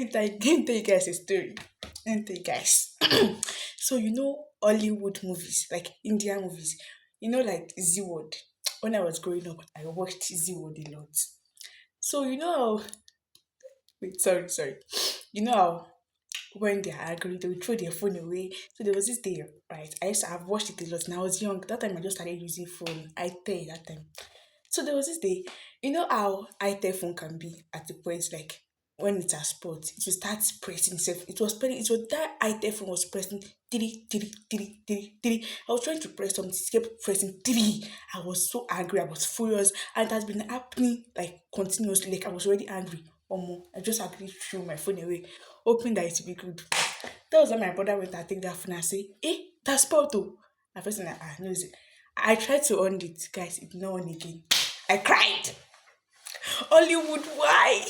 Didn't tell you guys a story. Didn't tell you guys. So Hollywood movies, like Indian movies, like Z Word. When I was growing up, I watched Z Word a lot. So how wait, sorry. You know how when they are angry, they will throw their phone away. So there was this day, right? I've watched it a lot. And I was young. That time I just started using phone. I tell you that time. So there was this day, how itel phone can be at the point like when it's a spot, it will start pressing itself. It was that itel phone was pressing three, three, three, three, three. I was trying to press something, it kept pressing three. I was so angry, I was furious, and it has been happening like continuously. Like I was already angry. I just actually threw my phone away, hoping that it will be good. That was when my brother went and take that phone and say, that's spot though. At first, I'm like, no, is it? I tried to on it, guys. It did not on again. I cried. Hollywood, why?